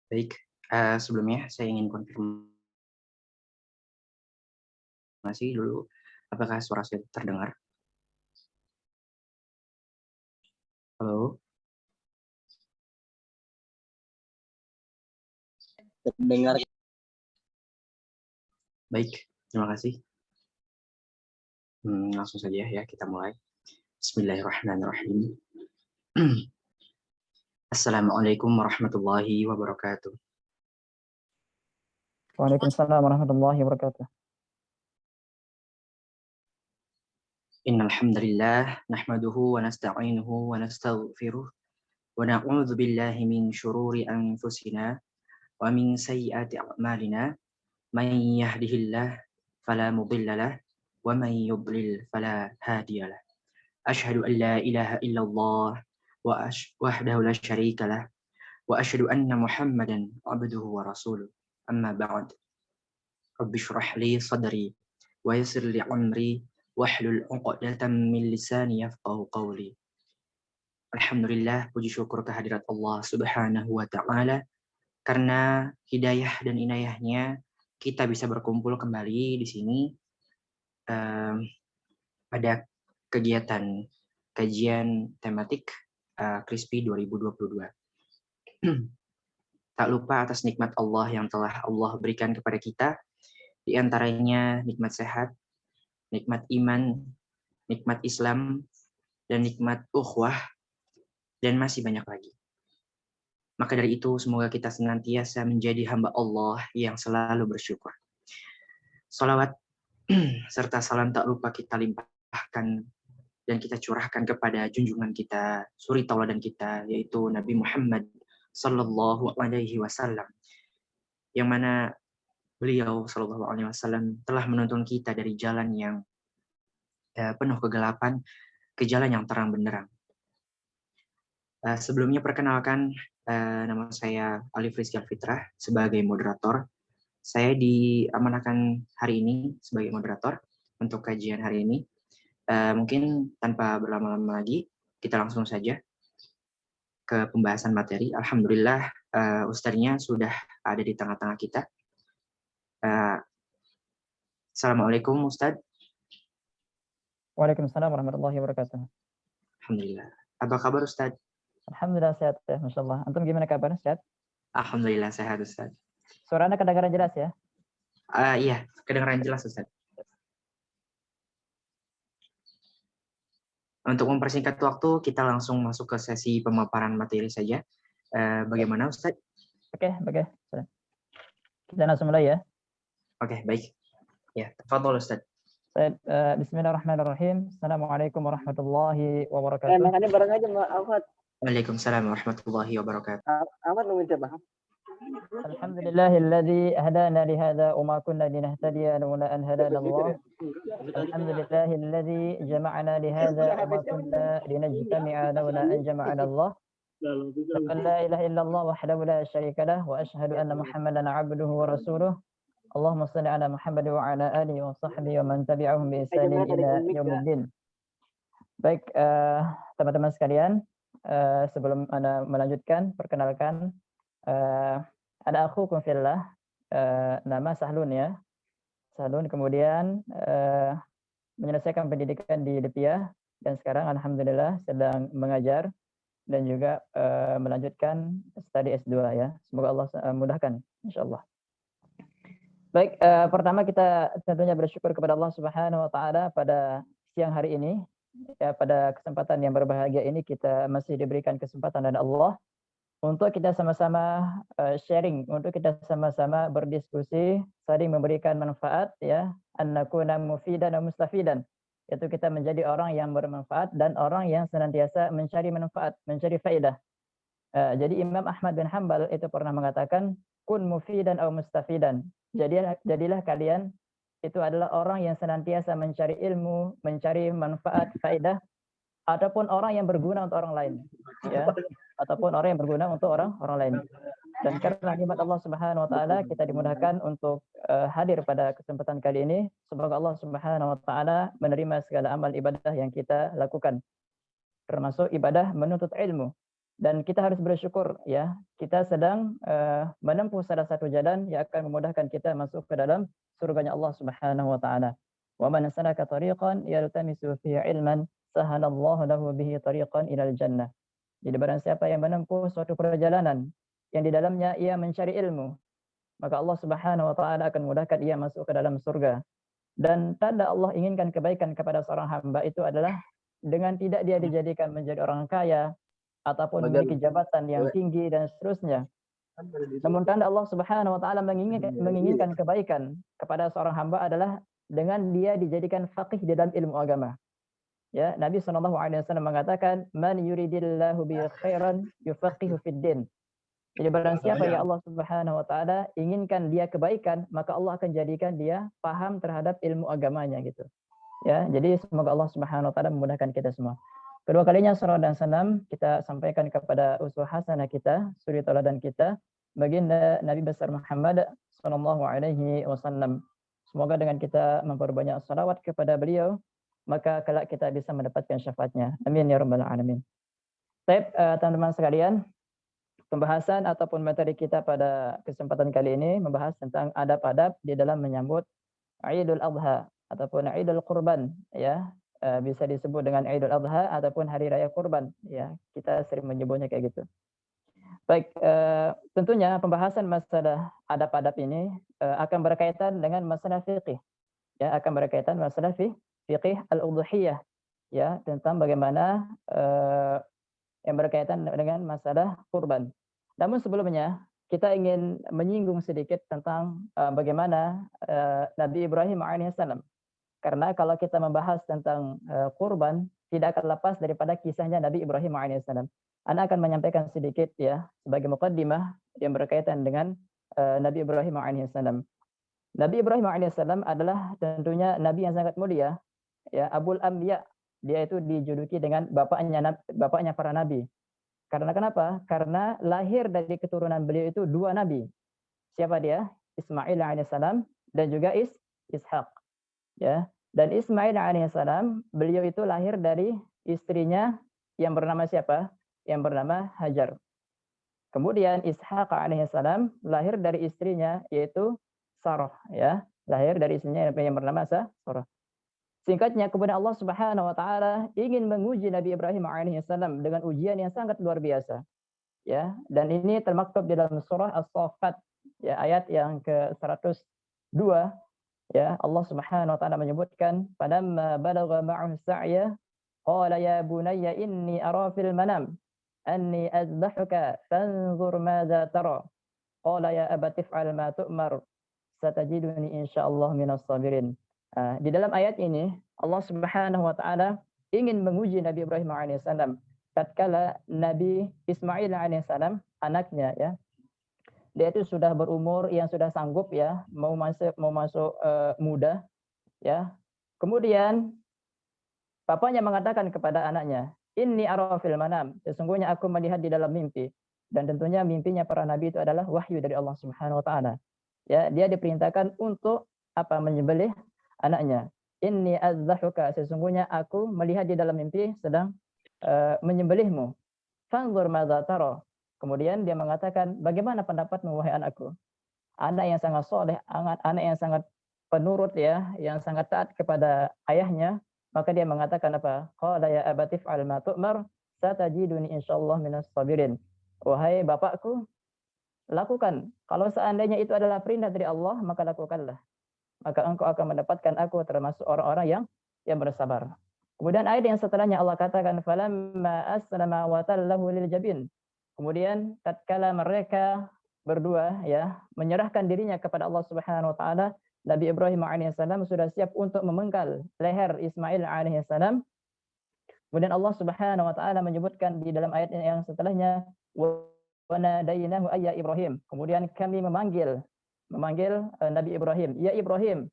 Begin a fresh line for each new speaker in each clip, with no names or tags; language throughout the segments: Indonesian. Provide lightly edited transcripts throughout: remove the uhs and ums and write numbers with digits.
Baik, sebelumnya saya ingin konfirmasi dulu, apakah suara saya terdengar? Halo?
Terdengar.
Baik, terima kasih. Langsung saja ya, kita mulai. Bismillahirrahmanirrahim. Assalamualaikum warahmatullahi wabarakatuh.
Waalaikumsalam warahmatullahi wabarakatuh.
Innal hamdalillah nahmaduhu wa nasta'inuhu wa nastaghfiruh wa na'udzu billahi min syururi anfusina wa min sayyiati a'malina. May yahdihillah fala mudilla lah wa may yudlil fala hadiya lah. Asyhadu an la ilaha illallah wahdahu la syarika lah wa asyhadu anna Muhammadan abduhu wa rasuluh. Amma ba'd. Rabbi shrah li sadri wa yassir li amri wahlul 'uqdatam min lisani yafqahu qawli. Alhamdulillah, puji syukur kehadirat Allah Subhanahu wa taala karena hidayah dan inayahnya kita bisa berkumpul kembali di sini pada kegiatan kajian tematik CRISPI 2022. Tak lupa atas nikmat Allah yang telah Allah berikan kepada kita, di antaranya nikmat sehat, nikmat iman, nikmat Islam, dan nikmat ukhuwah, dan masih banyak lagi. Maka dari itu, semoga kita senantiasa menjadi hamba Allah yang selalu bersyukur. Salawat serta salam tak lupa kita limpahkan dan kita curahkan kepada junjungan kita, suri tauladan kita, yaitu Nabi Muhammad sallallahu alaihi wasallam, yang mana beliau sallallahu alaihi wasallam telah menuntun kita dari jalan yang penuh kegelapan ke jalan yang terang benderang. Sebelumnya perkenalkan, nama saya Alif Rizky Alfitrah sebagai moderator. Saya diamanahkan hari ini sebagai moderator untuk kajian hari ini. Mungkin tanpa berlama-lama lagi, kita langsung saja ke pembahasan materi. Alhamdulillah, ustadznya sudah ada di tengah-tengah kita. Assalamualaikum Ustadz.
Waalaikumsalam warahmatullahi wabarakatuh.
Alhamdulillah. Apa kabar Ustadz?
Alhamdulillah sehat ya, Masya Allah. Antum gimana kabarnya, sehat?
Alhamdulillah sehat Ustadz.
Suara Anda kedengaran jelas ya?
Iya, kedengaran jelas Ustadz. Untuk mempersingkat waktu, kita langsung masuk ke sesi pemaparan materi saja. Bagaimana Ustadz?
Oke. Kita langsung mulai ya.
Oke, baik. Ya, tafadhol Ustadz.
Bismillahirrahmanirrahim. Assalamualaikum warahmatullahi wabarakatuh.
Makanya bareng aja Mbak Ahmad.
Waalaikumsalam warahmatullahi wabarakatuh.
Ahmad mau minta maaf.
Alhamdulillahilladzi hadana li hadza wa ma kunna linahtadiya laula an hadana Allah. Alhamdulillahilladzi jama'ana li hadza wa ma kunna linajtami'a laula an jama'ana Allah. La ilaha illallah wahdahu la syarika lah wa asyhadu anna Muhammadan 'abduhu wa rasuluh. Allahumma shalli ala Muhammad wa ala alihi wa sahbihi wa man tabi'ahum bi ihsanin ila yaumiddin. Baik, teman-teman sekalian, sebelum Anda melanjutkan, perkenalkan, ada akhukum fillah, nama Sahlun ya. Sahlun kemudian menyelesaikan pendidikan di Lipia dan sekarang alhamdulillah sedang mengajar dan juga melanjutkan studi S2 ya. Semoga Allah mudahkan insyaallah. Baik, pertama kita tentunya bersyukur kepada Allah Subhanahu wa taala pada siang hari ini. Ya, pada kesempatan yang berbahagia ini kita masih diberikan kesempatan dari Allah untuk kita sama-sama sharing, untuk kita sama-sama berdiskusi, saling memberikan manfaat ya, an nakuna mufidan wa mustafidan. Yaitu kita menjadi orang yang bermanfaat dan orang yang senantiasa mencari manfaat, mencari faedah. Jadi Imam Ahmad bin Hanbal itu pernah mengatakan kun mufidan aw mustafidan. Jadilah kalian itu adalah orang yang senantiasa mencari ilmu, mencari manfaat, faedah, ataupun orang yang berguna untuk orang lain, ya, ataupun orang yang berguna untuk orang lain. Dan karena nikmat Allah Subhanahu wa taala kita dimudahkan untuk hadir pada kesempatan kali ini. Semoga Allah Subhanahu wa taala menerima segala amal ibadah yang kita lakukan, termasuk ibadah menuntut ilmu. Dan kita harus bersyukur ya, kita sedang menempuh salah satu jalan yang akan memudahkan kita masuk ke dalam surganya Allah Subhanahu wa taala. Wa man salaka tariqan yaltamisu fihi ilman sahalallahu lahu bihi tariqan ilal jannah. Jadi barang siapa yang menempuh suatu perjalanan yang di dalamnya ia mencari ilmu, maka Allah Subhanahu wa taala akan memudahkan ia masuk ke dalam surga. Dan tanda Allah inginkan kebaikan kepada seorang hamba itu adalah dengan tidak dia dijadikan menjadi orang kaya ataupun memiliki jabatan yang tinggi dan seterusnya. Namun tanda Allah Subhanahu wa taala menginginkan kebaikan kepada seorang hamba adalah dengan dia dijadikan faqih di dalam ilmu agama. Ya, Nabi SAW mengatakan, "Man yuridillahu bihi khairan yufaqihu fid din." Jadi barang siapa yang Allah Subhanahu wa taala inginkan dia kebaikan, maka Allah akan jadikan dia paham terhadap ilmu agamanya gitu. Ya, jadi semoga Allah Subhanahu wa taala memudahkan kita semua. Kedua kalinya salawat dan salam kita sampaikan kepada uswah hasanah kita, suri tauladan kita, baginda Nabi besar Muhammad sallallahu alaihi wasallam. Semoga dengan kita memperbanyak salawat kepada beliau, maka kelak kita bisa mendapatkan syafaatnya. Amin ya rabbal alamin. Baik, teman-teman sekalian, pembahasan ataupun materi kita pada kesempatan kali ini membahas tentang adab-adab di dalam menyambut Idul Adha ataupun Idul Qurban ya. Bisa disebut dengan Idul Adha ataupun Hari Raya Kurban ya, kita sering menyebutnya kayak gitu. Baik, tentunya pembahasan masalah adab-adab ini akan berkaitan dengan masalah fikih ya, akan berkaitan masalah fikih al-udhiyah ya, tentang bagaimana yang berkaitan dengan masalah kurban. Namun sebelumnya kita ingin menyinggung sedikit tentang bagaimana Nabi Ibrahim alaihissalam. Karena kalau kita membahas tentang kurban, tidak akan lepas daripada kisahnya Nabi Ibrahim alaihissalam. Ana akan menyampaikan sedikit ya sebagai muqaddimah yang berkaitan dengan Nabi Ibrahim alaihissalam. Nabi Ibrahim alaihissalam adalah tentunya nabi yang sangat mulia, ya, Abul Anbiya. Dia itu dijuluki dengan bapaknya para nabi. Karena kenapa? Karena lahir dari keturunan beliau itu dua nabi. Siapa dia? Ismail alaihissalam dan juga Ishak. Ya, dan Ismail alaihissalam beliau itu lahir dari istrinya yang bernama siapa? Yang bernama Hajar. Kemudian Ishak alaihissalam lahir dari istrinya yaitu Sarah ya, lahir dari istrinya yang bernama Sarah. Singkatnya kemudian Allah Subhanahu wa taala ingin menguji Nabi Ibrahim alaihissalam dengan ujian yang sangat luar biasa. Ya, dan ini termaktub di dalam surah As-Saffat ya, ayat yang ke-102. Ya, Allah Subhanahu wa taala menyebutkan, "Falamma balagha ma'ahu as-sa'ya, qala ya bunayya inni ara fil manam anni azbahuka fanzur madza tara." Qala ya abati if'al ma tu'mar satajiduni insyaallah minas sabirin. Di dalam ayat ini Allah Subhanahu wa taala ingin menguji Nabi Ibrahim alaihissalam tatkala Nabi Ismail alaihissalam anaknya ya, dia itu sudah berumur yang sudah sanggup ya, mau masuk muda ya. Kemudian bapaknya mengatakan kepada anaknya, "Inni ara fil manam," sesungguhnya aku melihat di dalam mimpi. Dan tentunya mimpinya para nabi itu adalah wahyu dari Allah Subhanahu wa taala. Ya, dia diperintahkan untuk apa? Menyembelih anaknya. "Inni azzahuka," sesungguhnya aku melihat di dalam mimpi sedang menyembelihmu. "Fanzur madza tara." Kemudian dia mengatakan, "Bagaimana pendapatmu wahai anakku?" Anak yang sangat soleh, anak yang sangat penurut ya, yang sangat taat kepada ayahnya, maka dia mengatakan apa? Qala ya abati if'al ma tu'mar satajiduni insyaallah minas sabirin. Wahai bapakku, lakukan. Kalau seandainya itu adalah perintah dari Allah, maka lakukanlah. Maka engkau akan mendapatkan aku termasuk orang-orang yang bersabar. Kemudian ayat yang setelahnya Allah katakan, "Falamma aslama wa tallahu lil jabin." Kemudian tatkala mereka berdua ya menyerahkan dirinya kepada Allah Subhanahu wa taala, Nabi Ibrahim alaihissalam sudah siap untuk memenggal leher Ismail alaihissalam. Kemudian Allah Subhanahu wa taala menyebutkan di dalam ayat yang setelahnya, "Wa nadainahu ayya Ibrahim." Kemudian kami memanggil Nabi Ibrahim, "Ya Ibrahim,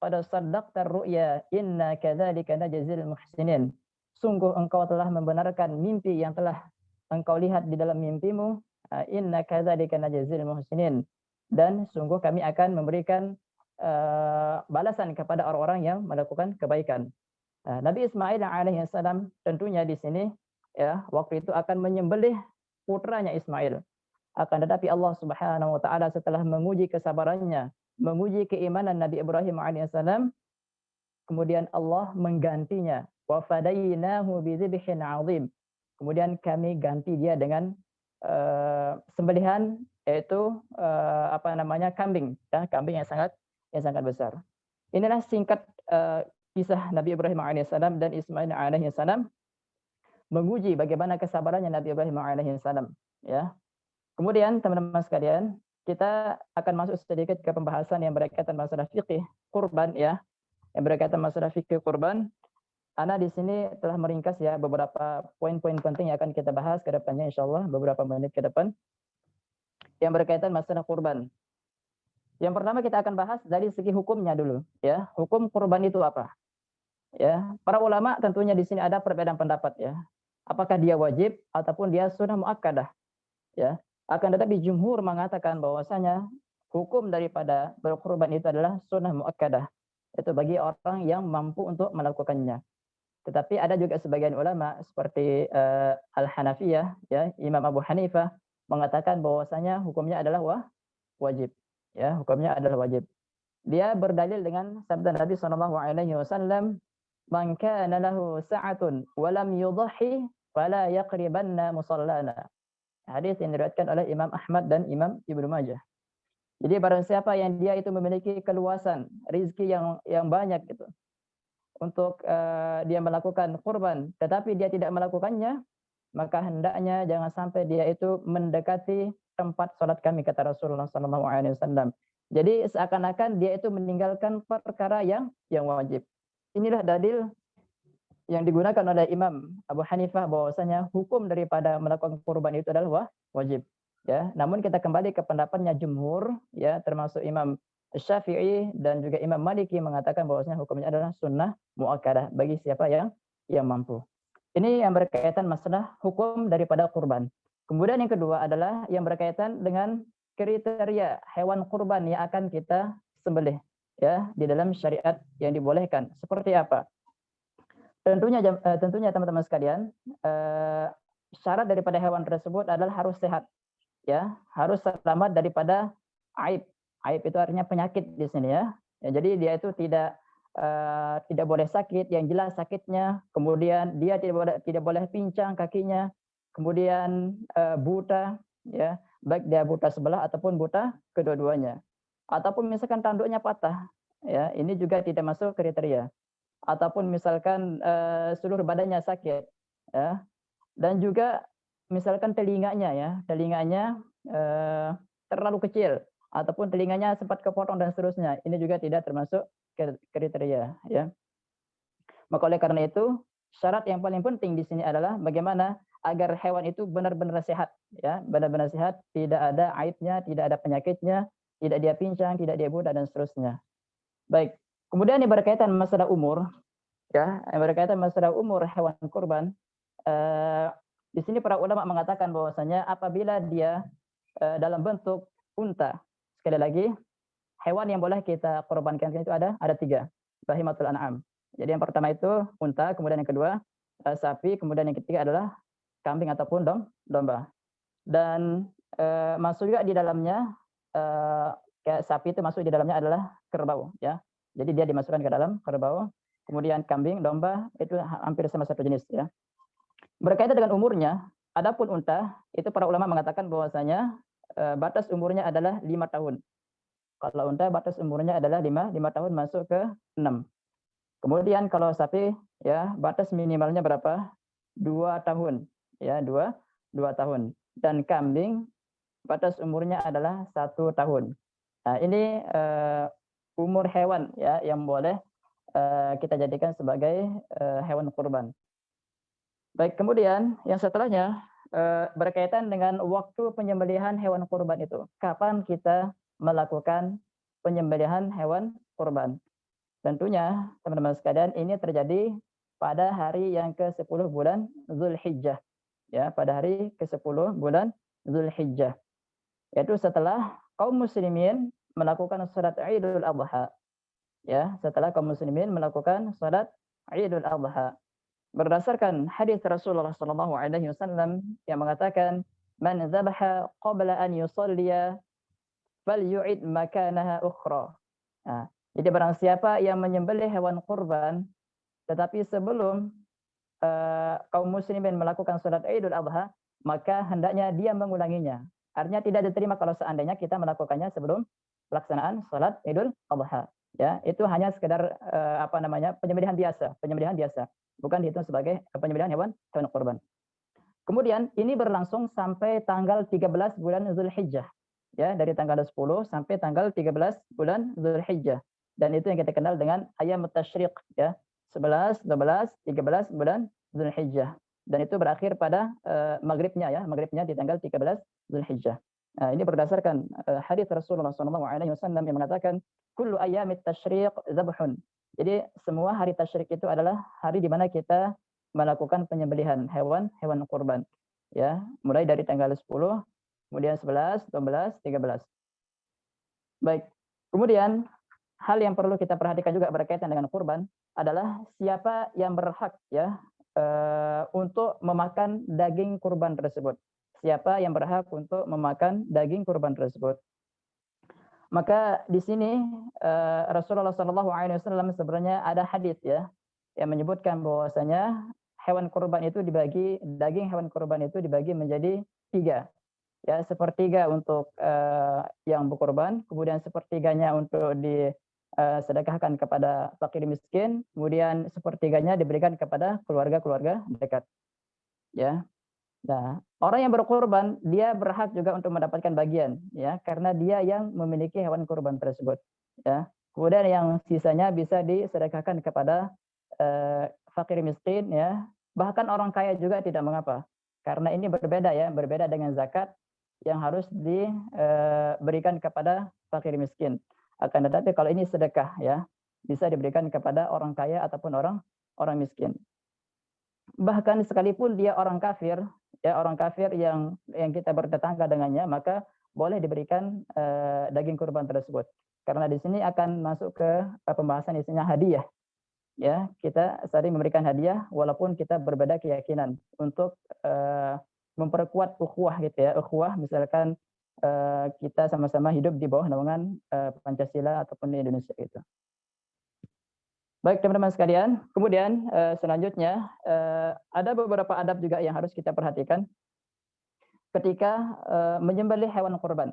qad saddaqta ar-ru'ya inna kadzalika najzil muhsinin." Sungguh engkau telah membenarkan mimpi yang telah engkau lihat di dalam mimpimu, inna kadzalika najzil muhsinin, dan sungguh kami akan memberikan balasan kepada orang-orang yang melakukan kebaikan. Nabi Ismail alaihissalam tentunya di sini ya waktu itu akan menyembelih putranya Ismail. Akan tetapi Allah Subhanahu wa taala setelah menguji kesabarannya, menguji keimanan Nabi Ibrahim alaihissalam, kemudian Allah menggantinya. Wa fadainahu bidzibhin 'adzim. Kemudian kami ganti dia dengan sembelihan, yaitu kambing, ya, kambing yang sangat besar. Inilah singkat kisah Nabi Ibrahim alaihissalam dan Ismail alaihissalam menguji bagaimana kesabarannya Nabi Ibrahim alaihissalam, ya. Kemudian teman-teman sekalian, kita akan masuk sedikit ke pembahasan yang berkaitan masalah fikih kurban, ya. Yang berkaitan masalah fikih kurban. Ana di sini telah meringkas ya beberapa poin-poin penting yang akan kita bahas ke depannya insyaallah beberapa menit ke depan yang berkaitan masalah kurban. Yang pertama kita akan bahas dari segi hukumnya dulu, ya. Hukum kurban itu apa? Ya, para ulama tentunya di sini ada perbedaan pendapat, ya. Apakah dia wajib ataupun dia sunnah muakkadah, ya. Akan tetapi jumhur mengatakan bahwasanya hukum daripada berkurban itu adalah sunnah muakkadah. Itu bagi orang yang mampu untuk melakukannya. Tetapi ada juga sebagian ulama seperti Al-Hanafiyah, ya, Imam Abu Hanifah mengatakan bahwasanya hukumnya adalah wajib, ya, hukumnya adalah wajib. Dia berdalil dengan sabda Nabi SAW, "Man kana lahu sa'atun wa lam yudhi fala yaqribanna musallana." Hadis yang diriwayatkan oleh Imam Ahmad dan Imam Ibnu Majah. Jadi barang siapa yang dia itu memiliki keluasan rezeki yang banyak gitu untuk dia melakukan kurban, tetapi dia tidak melakukannya, maka hendaknya jangan sampai dia itu mendekati tempat sholat kami, kata Rasulullah SAW. Jadi seakan-akan dia itu meninggalkan perkara yang wajib. Inilah dalil yang digunakan oleh Imam Abu Hanifah bahwasanya hukum daripada melakukan kurban itu adalah wajib, ya. Namun kita kembali ke pendapatnya jumhur, ya, termasuk Imam Syafi'i dan juga Imam Maliki mengatakan bahwasanya hukumnya adalah sunnah muakkadah bagi siapa yang mampu. Ini yang berkaitan masalah hukum daripada kurban. Kemudian yang kedua adalah yang berkaitan dengan kriteria hewan kurban yang akan kita sembelih, ya, di dalam syariat yang dibolehkan. Seperti apa? Tentunya teman-teman sekalian, syarat daripada hewan tersebut adalah harus sehat, ya, harus selamat daripada aib. Aib itu artinya penyakit di sini, ya. Jadi dia itu tidak boleh sakit, yang jelas sakitnya, kemudian dia tidak boleh pincang kakinya, kemudian buta, ya, baik dia buta sebelah ataupun buta kedua-duanya, ataupun misalkan tanduknya patah, ya, ini juga tidak masuk kriteria. Ataupun misalkan seluruh badannya sakit, ya, dan juga misalkan telinganya terlalu kecil ataupun telinganya sempat kepotong dan seterusnya, ini juga tidak termasuk kriteria, ya. Maka oleh karena itu syarat yang paling penting di sini adalah bagaimana agar hewan itu benar-benar sehat, ya, benar-benar sehat, tidak ada aibnya, tidak ada penyakitnya, tidak dia pincang, tidak dia buta dan seterusnya. Baik. Kemudian yang berkaitan masalah umur, ya, yang berkaitan masalah umur hewan kurban, di sini para ulama mengatakan bahwasanya apabila dia dalam bentuk unta, sekali lagi hewan yang boleh kita kurbankan itu ada 3, bahimatul an'am. Jadi yang pertama itu unta, kemudian yang kedua sapi, kemudian yang ketiga adalah kambing ataupun domba. Dan masuk juga di dalamnya kayak sapi itu masuk di dalamnya adalah kerbau, ya. Jadi dia dimasukkan ke dalam kerbau, kemudian kambing, domba itu hampir sama satu jenis, ya. Berkaitan dengan umurnya, adapun unta itu para ulama mengatakan bahwasanya batas umurnya adalah 5 tahun. Kalau unta batas umurnya adalah 5 tahun masuk ke 6. Kemudian kalau sapi, ya, batas minimalnya berapa? 2 tahun, ya, 2 tahun. Dan kambing batas umurnya adalah 1 tahun. Nah, ini umur hewan, ya, yang boleh kita jadikan sebagai hewan kurban. Baik, kemudian yang setelahnya berkaitan dengan waktu penyembelihan hewan kurban itu. Kapan kita melakukan penyembelihan hewan kurban? Tentunya teman-teman sekalian ini terjadi pada hari yang ke-10 bulan Zulhijjah, ya, pada hari ke-10 bulan Zulhijjah. Yaitu setelah kaum muslimin melakukan salat Idul Adha, ya, setelah kaum muslimin melakukan salat Idul Adha. Berdasarkan hadis Rasulullah SAW yang mengatakan man dzabaha qabla an yusalliya falyu'id makanaha ukhra. Nah, jadi barang siapa yang menyembelih hewan kurban tetapi sebelum kaum muslimin melakukan salat Idul Adha, maka hendaknya dia mengulanginya. Artinya tidak diterima kalau seandainya kita melakukannya sebelum pelaksanaan salat Idul Adha. Ya, itu hanya sekedar penyembelihan biasa, bukan dihitung sebagai penyembelihan hewan kurban. Kemudian ini berlangsung sampai tanggal 13 bulan Zulhijjah. Ya, dari tanggal 10 sampai tanggal 13 bulan Zulhijjah. Dan itu yang kita kenal dengan ayam tasyriq, ya. 11, 12, 13 bulan Zulhijjah. Dan itu berakhir pada maghribnya di tanggal 13 Zulhijjah. Nah, ini berdasarkan hadis Rasulullah SAW yang mengatakan kullu ayyamit tasyriq zabhun. Jadi semua hari tasyrik itu adalah hari di mana kita melakukan penyembelihan hewan kurban. Ya, mulai dari tanggal 10, kemudian 11, 12, 13. Baik. Kemudian hal yang perlu kita perhatikan juga berkaitan dengan kurban adalah siapa yang berhak untuk memakan daging kurban tersebut. Siapa yang berhak untuk memakan daging kurban tersebut. Maka di sini Rasulullah SAW sebenarnya ada hadis ya yang menyebutkan bahwasanya daging hewan kurban itu dibagi menjadi 3. Ya, sepertiga untuk yang berkurban, kemudian sepertiganya untuk disedekahkan kepada fakir miskin, kemudian sepertiganya diberikan kepada keluarga-keluarga dekat. Ya. Nah, orang yang berkurban dia berhak juga untuk mendapatkan bagian, ya, karena dia yang memiliki hewan kurban tersebut, ya. Kemudian yang sisanya bisa disedekahkan kepada fakir miskin, ya. Bahkan orang kaya juga tidak mengapa, karena ini berbeda dengan zakat yang harus diberikan kepada fakir miskin. Akan tetapi kalau ini sedekah, ya, bisa diberikan kepada orang kaya ataupun orang miskin. Bahkan sekalipun dia orang kafir yang kita bertetangga dengannya, maka boleh diberikan daging kurban tersebut. Karena di sini akan masuk ke pembahasan isinya hadiah. Ya, kita saling memberikan hadiah walaupun kita berbeda keyakinan untuk memperkuat ukhuwah gitu ya. Ukhuwah misalkan kita sama-sama hidup di bawah naungan Pancasila ataupun di Indonesia gitu. Baik teman-teman sekalian, kemudian selanjutnya ada beberapa adab juga yang harus kita perhatikan ketika menyembelih hewan kurban.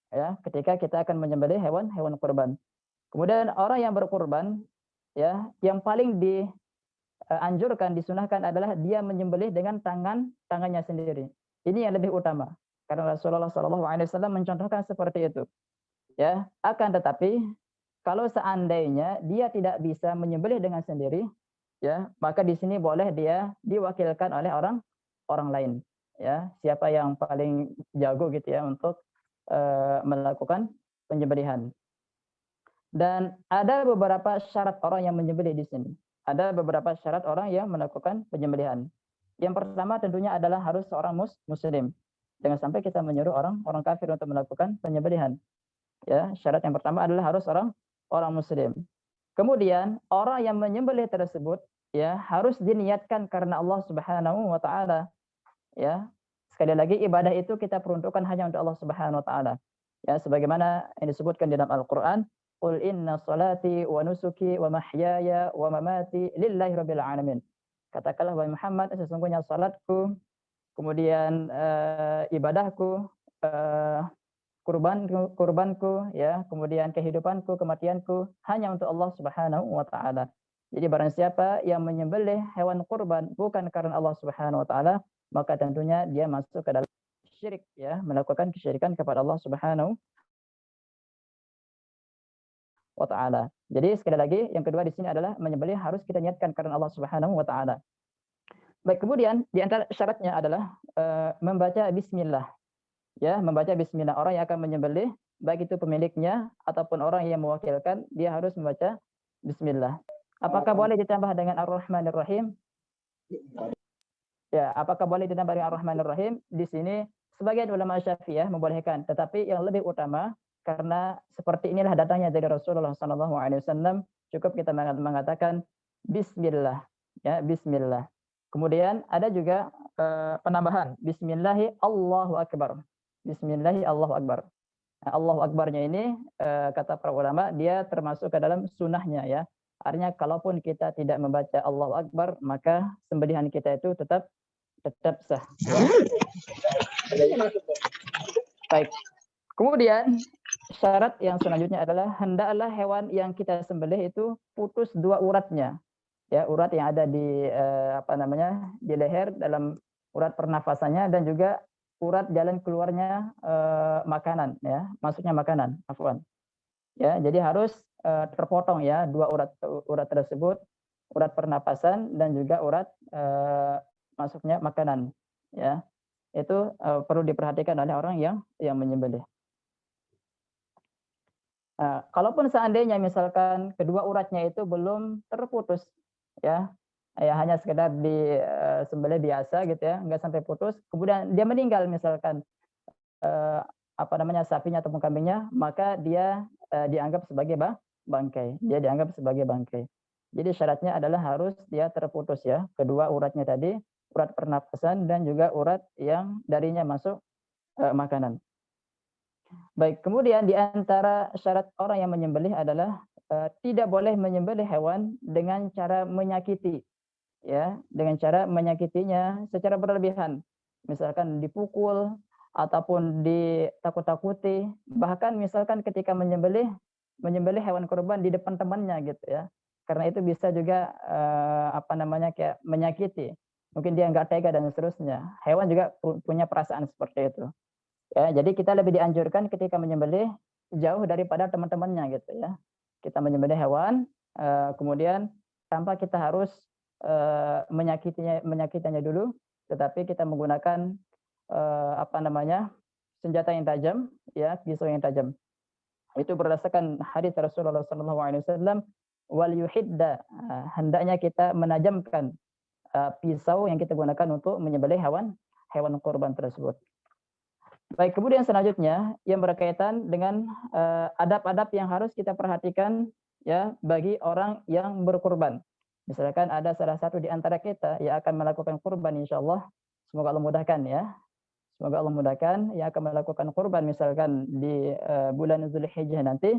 Ya, ketika kita akan menyembelih hewan kurban. Kemudian orang yang berkurban, ya, yang paling dianjurkan, disunahkan adalah dia menyembelih dengan tangannya sendiri. Ini yang lebih utama, karena Rasulullah SAW mencontohkan seperti itu. Ya, akan tetapi kalau seandainya dia tidak bisa menyembelih dengan sendiri, ya, maka di sini boleh dia diwakilkan oleh orang lain, ya, siapa yang paling jago gitu ya untuk melakukan penyembelihan. Dan ada beberapa syarat orang yang menyembelih di sini. Ada beberapa syarat orang yang melakukan penyembelihan. Yang pertama tentunya adalah harus seorang muslim. Jangan sampai kita menyuruh orang kafir untuk melakukan penyembelihan. Ya, syarat yang pertama adalah harus orang muslim. Kemudian orang yang menyembelih tersebut ya harus diniatkan karena Allah Subhanahu wa taala. Ya. Sekali lagi ibadah itu kita peruntukkan hanya untuk Allah Subhanahu wa taala. Ya, sebagaimana yang disebutkan di dalam Al-Qur'an, "Qul inna salati wa nusuki wa mahyaya wa mamati lillahi rabbil alamin." Katakanlah wahai Muhammad, sesungguhnya salatku, kemudian ibadahku, kurbanku, ya, kemudian kehidupanku, kematianku hanya untuk Allah Subhanahu wa taala. Jadi barang siapa yang menyembelih hewan kurban bukan karena Allah Subhanahu wa taala, maka tentunya dia masuk ke dalam syirik, ya, melakukan kesyirikan kepada Allah Subhanahu wa taala. Jadi sekali lagi yang kedua di sini adalah menyembelih harus kita niatkan karena Allah Subhanahu wa taala. Baik, kemudian di antara syaratnya adalah membaca bismillah. Ya, membaca bismillah. Orang yang akan menyembelih, baik itu pemiliknya ataupun orang yang mewakilkan, dia harus membaca bismillah. Apakah boleh ditambah dengan Ar-Rahmanir Rahim? Ya, apakah boleh ditambah dengan Ar-Rahmanir Rahim? Di sini sebagian ulama Syafi'iyah membolehkan, tetapi yang lebih utama karena seperti inilah datangnya dari Rasulullah SAW, cukup kita mengatakan bismillah, ya, bismillah. Kemudian ada juga penambahan Bismillahi Allahu Akbar. Bismillahi Allahu Akbar. Nah, Allahu Akbarnya ini kata para ulama dia termasuk ke dalam sunnahnya ya. Artinya kalaupun kita tidak membaca Allahu Akbar maka sembelihan kita itu tetap sah. Baik. Kemudian syarat yang selanjutnya adalah hendaklah hewan yang kita sembelih itu putus dua uratnya. Ya, urat yang ada di di leher dalam urat pernafasannya dan juga urat jalan keluarnya makanan ya, masuknya makanan, afwan. Ya, jadi harus terpotong ya dua urat tersebut, urat pernapasan dan juga urat masuknya makanan ya. Itu perlu diperhatikan oleh orang yang menyembelih. Kalaupun seandainya misalkan kedua uratnya itu belum terputus ya hanya sekedar disembelih biasa gitu ya, nggak sampai putus, kemudian dia meninggal misalkan sapinya ataupun kambingnya, maka dia dianggap sebagai bangkai. Dia dianggap sebagai bangkai. Jadi syaratnya adalah harus dia terputus ya, kedua uratnya tadi, urat pernapasan dan juga urat yang darinya masuk makanan. Baik, kemudian di antara syarat orang yang menyembelih adalah tidak boleh menyembelih hewan dengan cara menyakiti, ya, dengan cara menyakitinya secara berlebihan, misalkan dipukul ataupun ditakut-takuti, bahkan misalkan ketika menyembelih hewan kurban di depan temannya gitu ya, karena itu bisa juga kayak menyakiti, mungkin dia nggak tega dan seterusnya. Hewan juga punya perasaan seperti itu. Ya, jadi kita lebih dianjurkan ketika menyembelih jauh daripada teman-temannya gitu ya. Kita menyembelih hewan, kemudian tanpa kita harus menyakitinya dulu, tetapi kita menggunakan senjata yang tajam, ya, pisau yang tajam. Itu berdasarkan hadis Rasulullah SAW, wal yuhidda, hendaknya kita menajamkan pisau yang kita gunakan untuk menyembelih hewan kurban tersebut. Baik, kemudian selanjutnya yang berkaitan dengan adab-adab yang harus kita perhatikan ya bagi orang yang berkurban. Misalkan ada salah satu di antara kita yang akan melakukan kurban, insyaallah, semoga Allah mudahkan ya. Semoga Allah mudahkan yang akan melakukan kurban misalkan di bulan Zulhijjah nanti,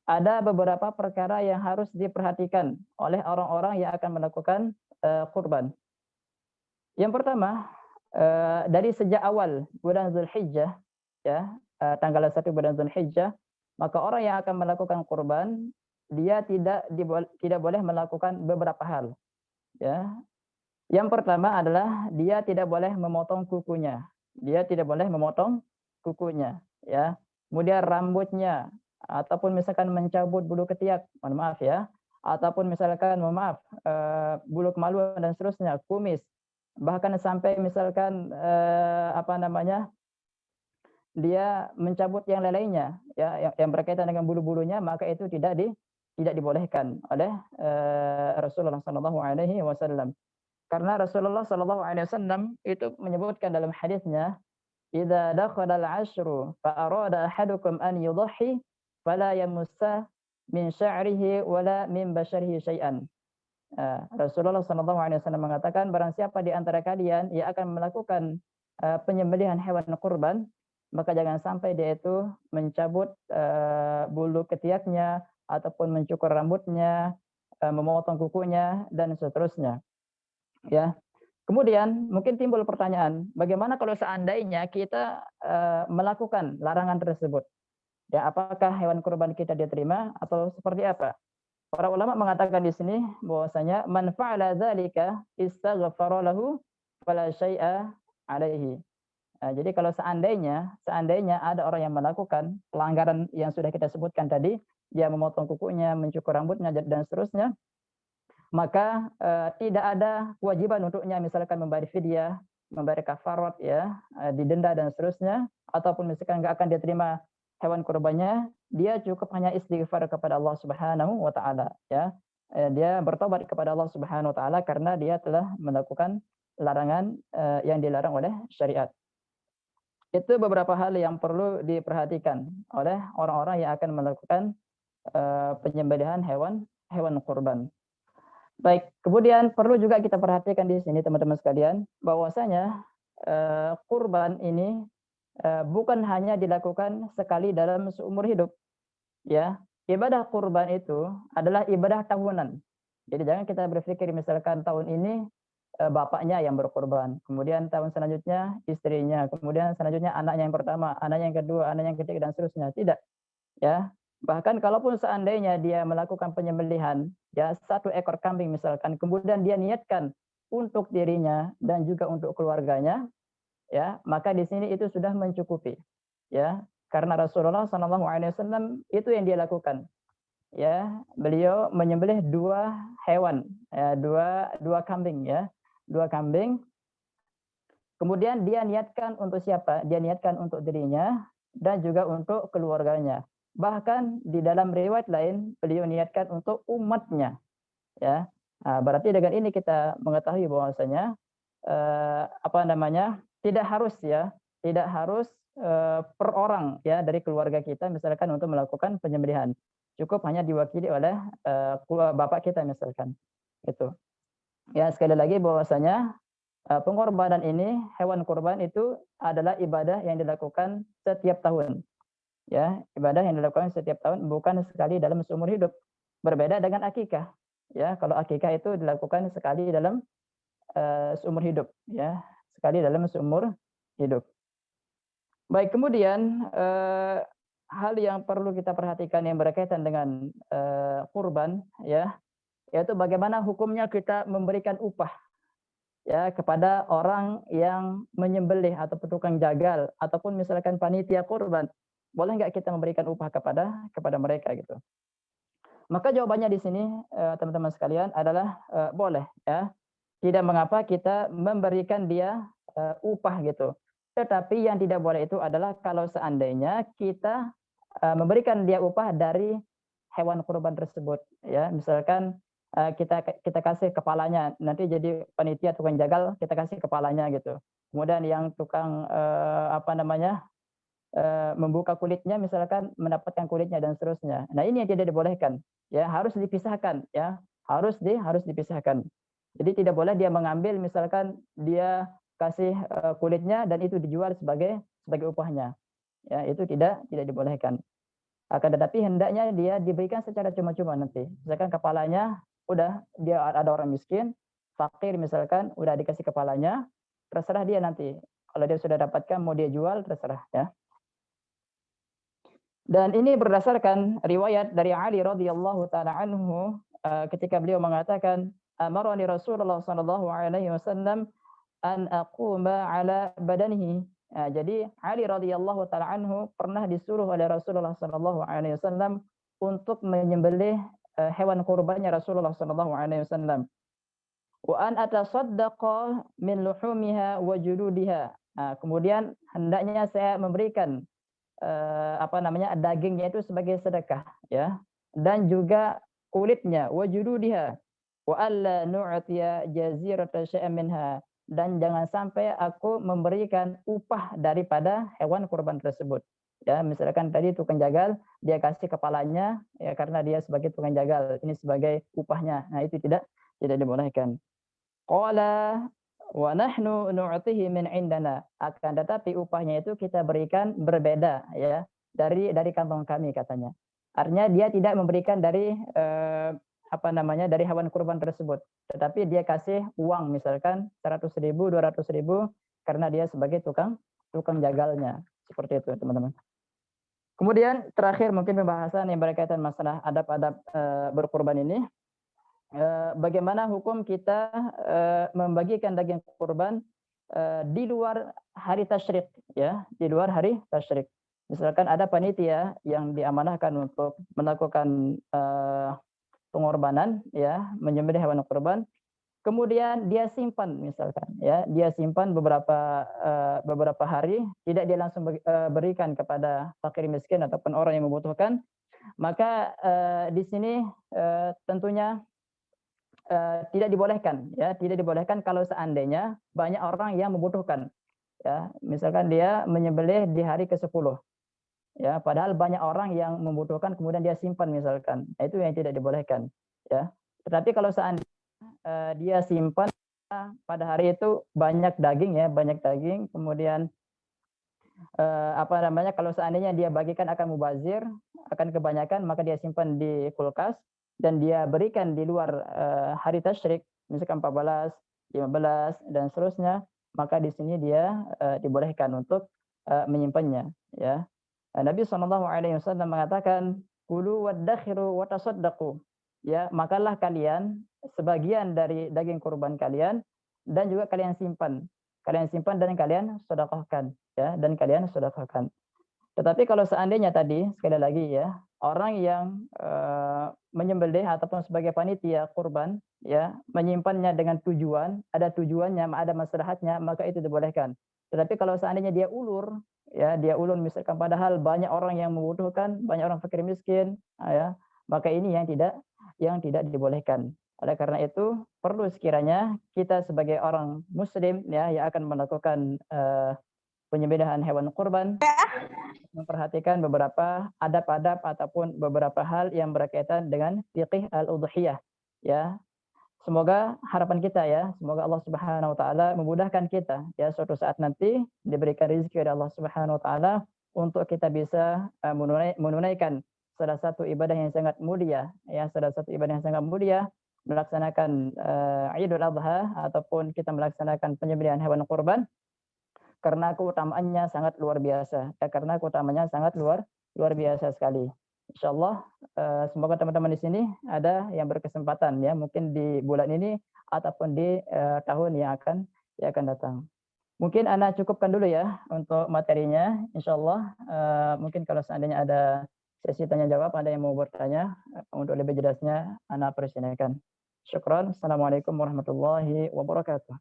ada beberapa perkara yang harus diperhatikan oleh orang-orang yang akan melakukan kurban. Yang pertama, dari sejak awal bulan Zulhijjah ya, tanggal 1 bulan Zulhijjah, maka orang yang akan melakukan kurban dia tidak boleh melakukan beberapa hal ya. Yang pertama adalah dia tidak boleh memotong kukunya. Dia tidak boleh memotong kukunya ya. Kemudian rambutnya ataupun misalkan mencabut bulu ketiak, mohon maaf ya, ataupun misalkan bulu kemaluan dan seterusnya, kumis, bahkan sampai misalkan dia mencabut yang lainnya ya yang berkaitan dengan bulu-bulunya, maka itu tidak dibolehkan oleh Rasulullah SAW. Karena Rasulullah SAW itu menyebutkan dalam hadisnya, idza dakhala al-'ashru fa arada ahadukum an yudhi fala yamussa min sya'rihi wala min basharihi syai'an. Rasulullah SAW mengatakan, barang siapa di antara kalian yang akan melakukan penyembelihan hewan kurban, maka jangan sampai dia itu mencabut bulu ketiaknya ataupun mencukur rambutnya, memotong kukunya dan seterusnya. Ya. Kemudian mungkin timbul pertanyaan, bagaimana kalau seandainya kita melakukan larangan tersebut? Ya, apakah hewan kurban kita diterima atau seperti apa? Para ulama mengatakan di sini bahwasanya man fa'ala dzalika istaghfara lahu fala syai'a alaihi. Jadi kalau seandainya ada orang yang melakukan pelanggaran yang sudah kita sebutkan tadi, dia memotong kukunya, mencukur rambutnya dan seterusnya, maka tidak ada kewajiban untuknya misalkan membayar fidyah, membayar kafarat ya, didenda dan seterusnya, ataupun misalkan nggak akan diterima hewan kurbannya, dia cukup hanya istighfar kepada Allah Subhanahu wa taala ya. Dia bertobat kepada Allah Subhanahu wa taala karena dia telah melakukan larangan yang dilarang oleh syariat. Itu beberapa hal yang perlu diperhatikan oleh orang-orang yang akan melakukan penyembelihan hewan kurban. Baik, kemudian perlu juga kita perhatikan di sini teman-teman sekalian bahwasanya kurban ini bukan hanya dilakukan sekali dalam seumur hidup, ya. Ibadah kurban itu adalah ibadah tahunan. Jadi jangan kita berpikir misalkan tahun ini bapaknya yang berkorban, kemudian tahun selanjutnya istrinya, kemudian selanjutnya anaknya yang pertama, anaknya yang kedua, anaknya yang ketiga dan seterusnya. Tidak, ya. Bahkan kalaupun seandainya dia melakukan penyembelihan, ya 1 ekor kambing misalkan, kemudian dia niatkan untuk dirinya dan juga untuk keluarganya, ya, maka di sini itu sudah mencukupi, ya. Karena Rasulullah SAW itu yang dia lakukan, ya. Beliau menyembelih 2 hewan, ya, dua kambing, ya, 2 kambing. Kemudian dia niatkan untuk siapa? Dia niatkan untuk dirinya dan juga untuk keluarganya. Bahkan di dalam riwayat lain beliau niatkan untuk umatnya, ya. Nah, berarti dengan ini kita mengetahui bahwasanya tidak harus, ya, tidak harus per orang, ya, dari keluarga kita misalkan untuk melakukan penyembelihan. Cukup hanya diwakili oleh bapak kita misalkan. Itu. Ya, sekali lagi bahwasanya pengorbanan ini, hewan kurban itu adalah ibadah yang dilakukan setiap tahun. Ya, ibadah yang dilakukan setiap tahun, bukan sekali dalam seumur hidup. Berbeda dengan akikah. Ya, kalau akikah itu dilakukan sekali dalam seumur hidup, ya, sekali dalam seumur hidup. Baik, kemudian hal yang perlu kita perhatikan yang berkaitan dengan kurban, ya, yaitu bagaimana hukumnya kita memberikan upah, ya, kepada orang yang menyembelih atau tukang jagal ataupun misalkan panitia kurban. Boleh nggak kita memberikan upah kepada mereka gitu? Maka jawabannya di sini teman-teman sekalian adalah boleh, ya. Tidak mengapa kita memberikan dia upah gitu. Tetapi yang tidak boleh itu adalah kalau seandainya kita memberikan dia upah dari hewan kurban tersebut, ya. Misalkan kita kasih kepalanya, nanti jadi panitia tukang jagal kita kasih kepalanya gitu. Kemudian yang tukang membuka kulitnya misalkan mendapatkan kulitnya dan seterusnya. Nah, ini yang tidak dibolehkan, ya, harus dipisahkan, ya, harus dipisahkan. Jadi tidak boleh dia mengambil misalkan dia kasih kulitnya dan itu dijual sebagai upahnya, ya, itu tidak dibolehkan. Akan tetapi hendaknya dia diberikan secara cuma-cuma nanti. Misalkan kepalanya udah dia ada orang miskin, fakir misalkan udah dikasih kepalanya, terserah dia nanti. Kalau dia sudah dapatkan mau dia jual terserah, ya. Dan ini berdasarkan riwayat dari Ali radhiyallahu taala anhu ketika beliau mengatakan amarani Rasulullah sallallahu alaihi wasallam an aquma ala badanihi. Jadi Ali radhiyallahu taala anhu pernah disuruh oleh Rasulullah sallallahu alaihi wasallam untuk menyembelih hewan kurbannya Rasulullah sallallahu alaihi wasallam. Wa an atasaddaqa min luhumiha wa juludiha. Kemudian hendaknya saya memberikan dagingnya itu sebagai sedekah, ya, dan juga kulitnya wa juludiha wa alla nu'tiya jazirata syai'an minha, dan jangan sampai aku memberikan upah daripada hewan kurban tersebut, ya. Misalkan tadi tukang jagal dia kasih kepalanya, ya, karena dia sebagai tukang jagal, ini sebagai upahnya. Nah, itu tidak dibolehkan. Qala wa nahnu nu'tihi min indana, akan tetapi upahnya itu kita berikan berbeda, ya, dari kantong kami katanya. Artinya dia tidak memberikan dari dari hewan kurban tersebut, tetapi dia kasih uang misalkan 100.000, 200.000 karena dia sebagai tukang jagalnya. Seperti itu, teman-teman. Kemudian terakhir mungkin pembahasan yang berkaitan masalah adab-adab berkurban ini. Bagaimana hukum kita membagikan daging kurban di luar hari tasyrik, ya, di luar hari tasyrik. Misalkan ada panitia yang diamanahkan untuk melakukan pengorbanan, ya, menyembelih hewan kurban, kemudian dia simpan misalkan, ya, dia simpan beberapa hari, tidak dia langsung berikan kepada fakir miskin ataupun orang yang membutuhkan, maka di sini tentunya tidak dibolehkan, ya, tidak dibolehkan kalau seandainya banyak orang yang membutuhkan, ya. Misalkan dia menyembelih di hari ke-10, ya, padahal banyak orang yang membutuhkan kemudian dia simpan misalkan. Nah, itu yang tidak dibolehkan, ya. Tetapi kalau seandainya dia simpan pada hari itu banyak daging ya, banyak daging, kemudian kalau seandainya dia bagikan akan mubazir, akan kebanyakan, maka dia simpan di kulkas dan dia berikan di luar hari tasyrik, misalkan 14, 15 dan seterusnya, maka di sini dia dibolehkan untuk menyimpannya ya. Nabi SAW mengatakan, kulu waddakhiru watasaddaqu, ya, makanlah kalian sebagian dari daging kurban kalian dan juga kalian simpan dan kalian sedekahkan ya, dan kalian sedekahkan. Tetapi kalau seandainya tadi sekali lagi ya, orang yang menyembelih ataupun sebagai panitia kurban ya, menyimpannya dengan tujuan, ada tujuannya, ada maslahatnya, maka itu dibolehkan. Tetapi kalau seandainya dia ulur ya, dia ulur misalkan padahal banyak orang yang membutuhkan, banyak orang fakir miskin ya, maka ini yang tidak dibolehkan. Oleh karena itu perlu sekiranya kita sebagai orang muslim ya yang akan melakukan penyembelihan hewan kurban memperhatikan beberapa adab-adab ataupun beberapa hal yang berkaitan dengan fiqih al-udhiyah ya. Semoga harapan kita ya, semoga Allah Subhanahu wa taala memudahkan kita ya, suatu saat nanti diberikan rezeki oleh Allah Subhanahu wa taala untuk kita bisa menunaikan salah satu ibadah yang sangat mulia ya, melaksanakan Idul Adha ataupun kita melaksanakan penyembelihan hewan kurban, karena keutamaannya sangat luar biasa ya, luar biasa sekali. Insyaallah semoga teman-teman di sini ada yang berkesempatan ya, mungkin di bulan ini ataupun di tahun yang akan datang. Mungkin Ana cukupkan dulu ya untuk materinya. Insyaallah mungkin kalau seandainya ada sesi tanya jawab, ada yang mau bertanya untuk lebih jelasnya, Ana persilakan. Syukran. Assalamualaikum warahmatullahi wabarakatuh.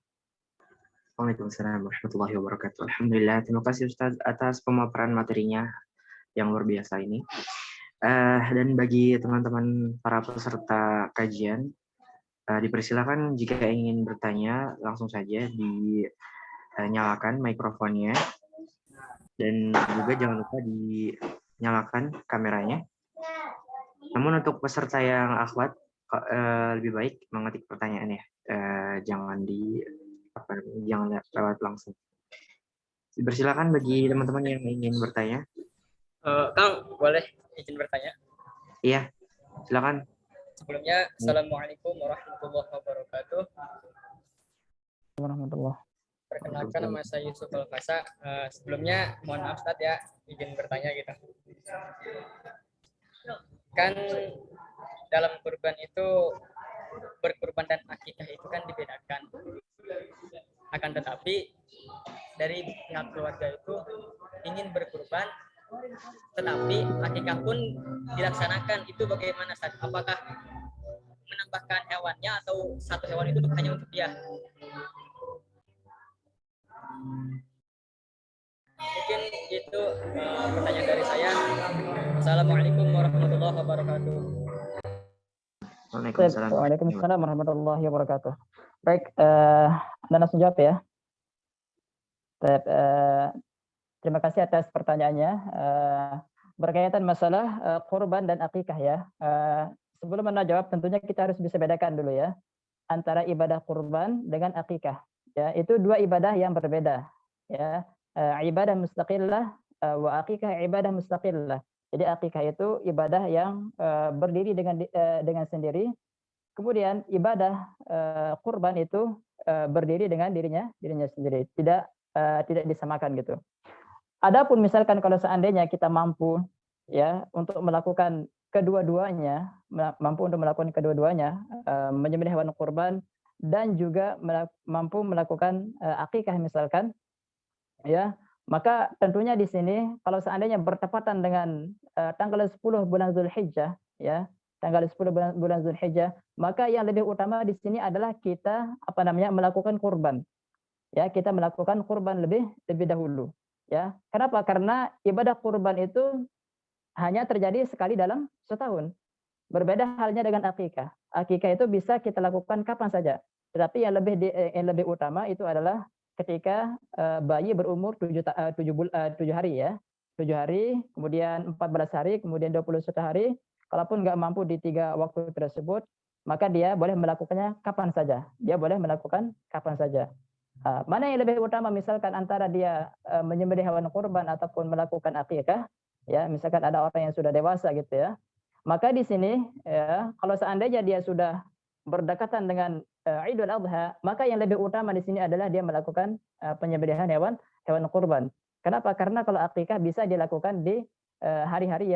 Waalaikumsalam warahmatullahi wabarakatuh. Alhamdulillah, terima kasih Ustaz atas pemaparan materinya yang luar biasa ini. Dan bagi teman-teman para peserta kajian, dipersilakan jika ingin bertanya langsung saja dinyalakan mikrofonnya, dan juga jangan lupa dinyalakan kameranya. Namun untuk peserta yang akhwat, lebih baik mengetik pertanyaannya, jangan lewat langsung. Dipersilakan bagi teman-teman yang ingin bertanya.
Kang, boleh izin bertanya?
Iya, silakan.
Sebelumnya, Assalamualaikum warahmatullahi wabarakatuh.
Warahmatullah.
Perkenalkan, nama saya Yusuf Al-Fasa. Sebelumnya, mohon maaf Ustaz ya, izin bertanya gitu. Kan dalam kurban itu, berkurban dan akikah itu kan dibedakan. Akan tetapi, dari pihak keluarga itu ingin berkurban, tetapi akikah pun dilaksanakan. Itu bagaimana Ustaz? Apakah menambahkan hewannya atau satu hewan itu hanya untuk dia? Mungkin itu pertanyaan dari saya. Assalamualaikum warahmatullahi wabarakatuh.
Waalaikumsalam warahmatullahi wabarakatuh. Baik, Anda langsung jawab ya. Terima kasih atas pertanyaannya. Berkaitan masalah kurban dan akikah ya. Sebelum Anda jawab, tentunya kita harus bisa bedakan dulu ya antara ibadah kurban dengan akikah. Ya, itu dua ibadah yang berbeda. Ya, ibadah mustaqillah wa akikah ibadah mustaqillah. Jadi akikah itu ibadah yang berdiri dengan sendiri. Kemudian ibadah kurban itu berdiri dengan dirinya sendiri. Tidak disamakan gitu. Adapun misalkan kalau seandainya kita mampu ya untuk melakukan kedua-duanya, menyembelih hewan kurban dan juga mampu melakukan akikah misalkan, ya, maka tentunya di sini kalau seandainya bertepatan dengan tanggal 10 bulan Zulhijjah, ya, tanggal 10 bulan Zulhijjah, maka yang lebih utama di sini adalah kita melakukan kurban, ya, kita melakukan kurban lebih dahulu. Ya, kenapa? Karena ibadah kurban itu hanya terjadi sekali dalam setahun. Berbeda halnya dengan akikah. Akikah itu bisa kita lakukan kapan saja. Tetapi yang lebih utama itu adalah ketika bayi berumur 7 hari ya. 7 hari, kemudian 14 hari, kemudian 21 hari, kalaupun nggak mampu di 3 waktu tersebut, maka dia boleh melakukannya kapan saja. Dia boleh melakukan kapan saja. Mana yang lebih utama misalkan antara dia menyembelih hewan kurban ataupun melakukan akikah, ya misalkan ada orang yang sudah dewasa gitu ya. Maka di sini ya, kalau seandainya dia sudah berdekatan dengan Idul Adha, maka yang lebih utama di sini adalah dia melakukan penyembelihan hewan kurban. Kenapa? Karena kalau akikah bisa dilakukan di hari-hari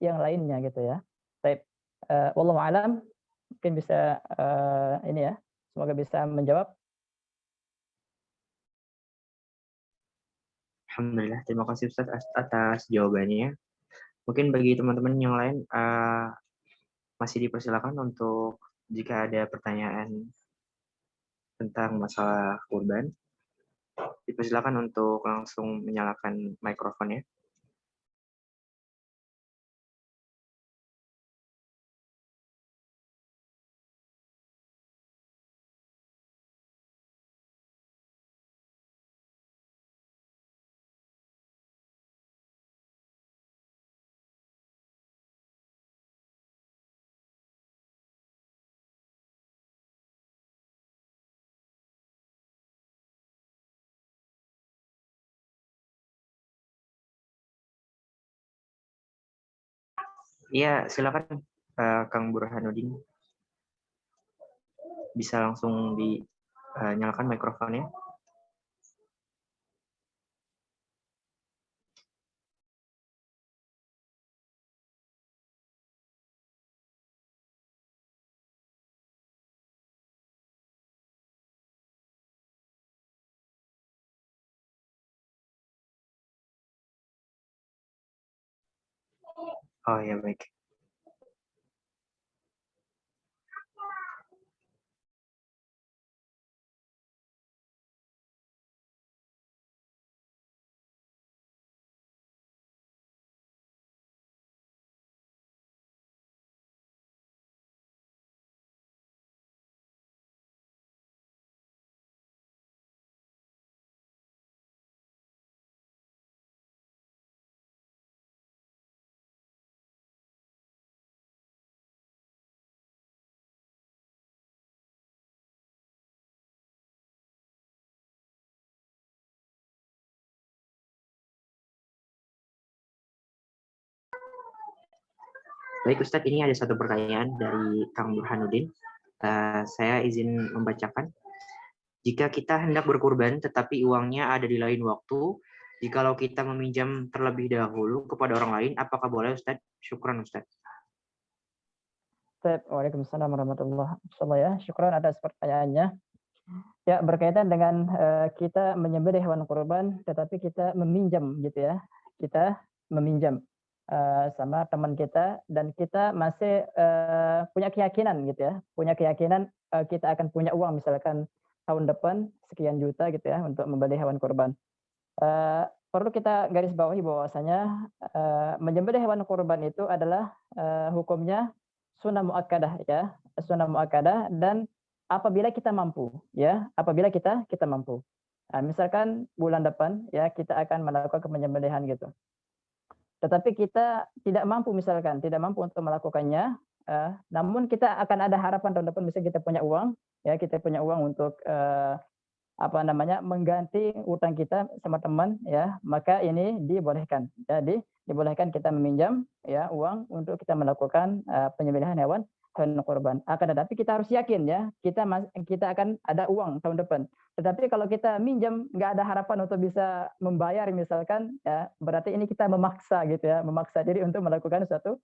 yang lainnya gitu ya. Baik, wallahu alam, mungkin bisa ini ya, semoga bisa menjawab.
Alhamdulillah, terima kasih Ustaz atas jawabannya. Mungkin bagi teman-teman yang lain masih dipersilakan untuk jika ada pertanyaan tentang masalah kurban, dipersilakan untuk langsung menyalakan mikrofonnya. Iya, silakan Kang Burhanuddin. Bisa langsung dinyalakan mikrofonnya. Oh ya, baik. Baik Ustadz, ini ada satu pertanyaan dari Kang Burhanuddin. Saya izin membacakan. Jika kita hendak berkurban tetapi uangnya ada di lain waktu, jikalau kita meminjam terlebih dahulu kepada orang lain, apakah boleh Ustadz? Syukran Ustadz.
Waalaikumsalam warahmatullahi wabarakatuh ya. Syukran atas pertanyaannya. Ya, berkaitan dengan kita menyembelih hewan kurban tetapi kita meminjam gitu ya. Kita meminjam sama teman kita dan kita masih punya keyakinan gitu ya. Punya keyakinan kita akan punya uang misalkan tahun depan sekian juta gitu ya untuk membeli hewan kurban. Perlu kita garis bawahi bahwasanya menyembelih hewan kurban itu adalah hukumnya sunnah muakkadah ya, sunnah muakkadah, dan apabila kita mampu ya, apabila kita mampu. Misalkan bulan depan ya kita akan melakukan penyembelihan gitu. Tetapi kita tidak mampu misalkan, tidak mampu untuk melakukannya, namun kita akan ada harapan tahun depan misalnya kita punya uang ya, kita punya uang untuk mengganti utang kita sama teman ya, maka ini dibolehkan. Jadi dibolehkan kita meminjam ya uang untuk kita melakukan penyembelihan hewan kurban. Akan tetapi kita harus yakin ya, kita akan ada uang tahun depan. Tetapi kalau kita minjam nggak ada harapan untuk bisa membayar misalkan ya, berarti ini kita memaksa gitu ya, memaksa diri untuk melakukan suatu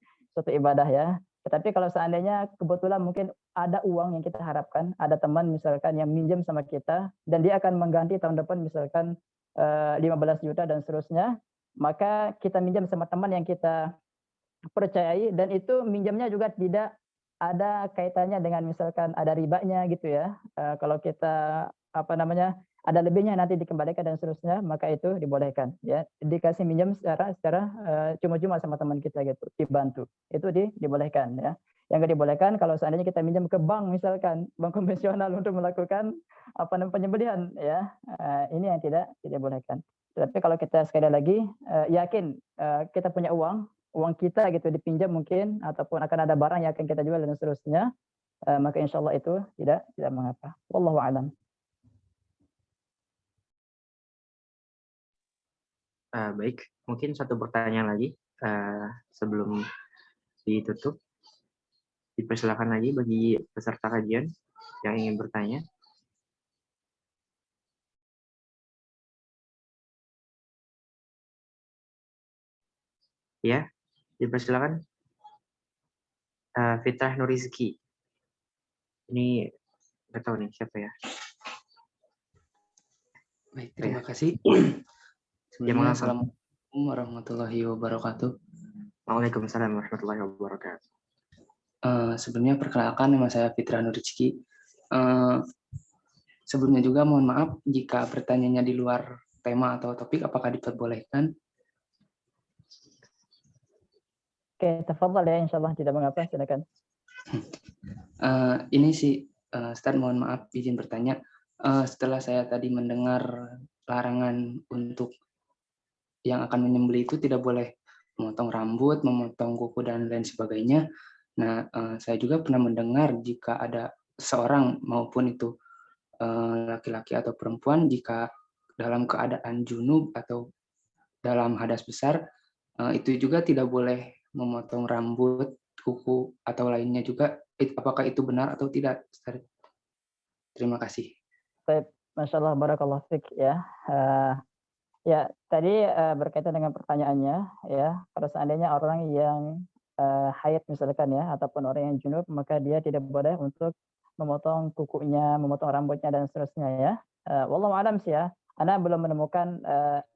ibadah ya. Tetapi kalau seandainya kebetulan mungkin ada uang yang kita harapkan, ada teman misalkan yang minjem sama kita dan dia akan mengganti tahun depan misalkan 15 juta dan seterusnya, maka kita minjam sama teman yang kita percayai dan itu minjamnya juga tidak ada kaitannya dengan misalkan ada ribanya gitu ya. Kalau kita ada lebihnya nanti dikembalikan dan seterusnya, maka itu dibolehkan ya, dikasih minjam secara cuma-cuma sama teman kita gitu, dibantu, itu dibolehkan ya. Yang nggak dibolehkan kalau seandainya kita minjam ke bank misalkan, bank konvensional untuk melakukan penyembelihan ya, ini yang tidak dibolehkan. Tapi kalau kita sekali lagi yakin kita punya uang uang kita gitu dipinjam mungkin, ataupun akan ada barang yang akan kita jual dan seterusnya, maka insya Allah itu tidak mengapa. Wallahu a'lam.
Baik, mungkin satu pertanyaan lagi sebelum ditutup. Dipersilakan lagi bagi peserta kajian yang ingin bertanya. Ya, dipersilakan. Fitrah Nurizki. Ini nggak tahu nih siapa ya.
Baik, terima kasih. Sebelumnya, Assalamualaikum warahmatullahi wabarakatuh.
Waalaikumsalam warahmatullahi wabarakatuh.
Sebelumnya perkenalkan, nama saya Fitrah Nurizki. Sebelumnya juga mohon maaf jika pertanyaannya di luar tema atau topik, apakah diperbolehkan?
Oke, tafadhal ya, insya Allah tidak mengapa, silakan.
Ini sih, Ustaz, mohon maaf izin bertanya. Setelah saya tadi mendengar larangan untuk yang akan menyembelih itu tidak boleh memotong rambut, memotong kuku, dan lain sebagainya. Nah, saya juga pernah mendengar jika ada seorang maupun itu laki-laki atau perempuan, jika dalam keadaan junub atau dalam hadas besar, itu juga tidak boleh memotong rambut, kuku, atau lainnya juga. Apakah itu benar atau tidak? Terima kasih.
Baik, Masya Allah, barakallah fiik ya. Ya, tadi berkaitan dengan pertanyaannya ya, kalau seandainya orang yang haid misalkan ya, ataupun orang yang junub, maka dia tidak boleh untuk memotong kukunya, memotong rambutnya dan seterusnya ya. Wallahu a'lam sih ya. Ana belum menemukan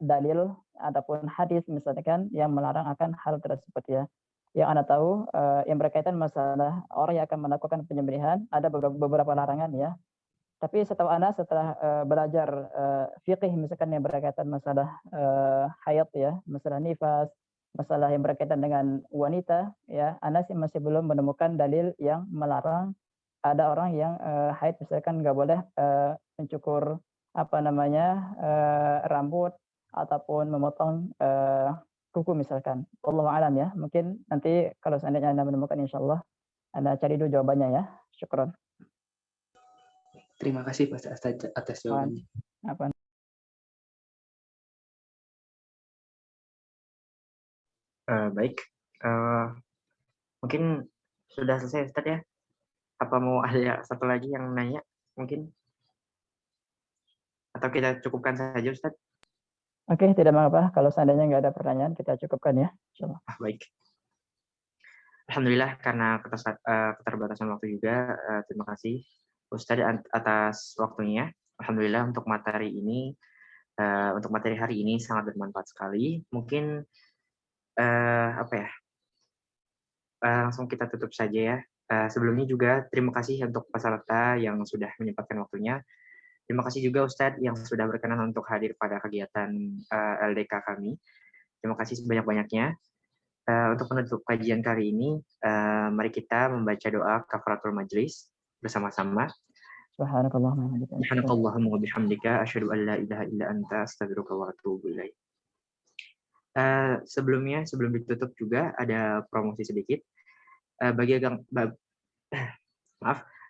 dalil ataupun hadis misalkan yang melarang akan hal tersebut ya. Yang Ana tahu yang berkaitan masalah orang yang akan melakukan penyembelihan ada beberapa larangan ya. Tapi setahu Ana setelah belajar fikih misalkan yang berkaitan masalah haid ya, masalah nifas, masalah yang berkaitan dengan wanita ya, Ana sih masih belum menemukan dalil yang melarang ada orang yang haid misalkan nggak boleh mencukur rambut ataupun memotong kuku misalkan. Wallahu a'lam ya. Mungkin nanti kalau seandainya Anda menemukan, insya Allah Anda cari dulu jawabannya ya. Syukron.
Terima kasih Pak atas jawabannya.
Baik, mungkin sudah selesai Ustaz ya. Apa mau ada satu lagi yang nanya mungkin? Atau kita cukupkan saja Ustaz?
Oke, tidak mengapa. Kalau seandainya nggak ada pertanyaan, kita cukupkan ya.
Baik. Alhamdulillah, karena keterbatasan waktu juga, terima kasih Ustadz atas waktunya. Alhamdulillah untuk materi ini, untuk materi hari ini sangat bermanfaat sekali. Mungkin langsung kita tutup saja ya. Sebelumnya juga terima kasih untuk peserta yang sudah menyempatkan waktunya. Terima kasih juga Ustadz yang sudah berkenan untuk hadir pada kegiatan LDK kami. Terima kasih sebanyak-banyaknya. Untuk penutup kajian kali ini, mari kita membaca doa kafaratul majlis bersama-sama. Subhanakallahumma wa bihamdika asyhadu an la ilaha illa anta astaghfiruka wa atubu ilaik. Sebelum ditutup juga ada promosi sedikit.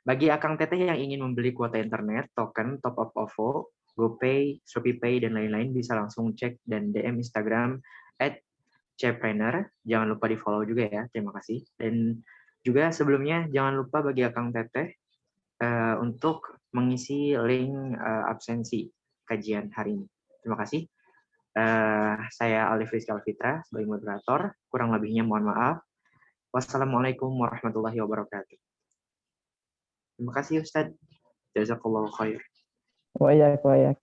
Bagi Akang Teteh yang ingin membeli kuota internet, token, top up OVO, GoPay, ShopeePay, dan lain-lain bisa langsung cek dan DM Instagram @cepreneur. Jangan lupa di follow juga ya, terima kasih. Dan juga sebelumnya jangan lupa bagi Akang Teteh untuk mengisi link absensi kajian hari ini. Terima kasih. Saya Alif Rizky Alfitra sebagai moderator. Kurang lebihnya mohon maaf. Wassalamualaikum warahmatullahi wabarakatuh. Terima kasih Ustadz. Jazakallahu khair.
Wa iyyak.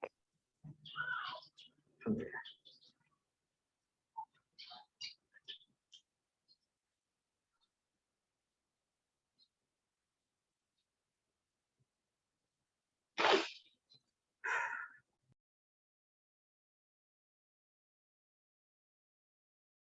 Alhamdulillah.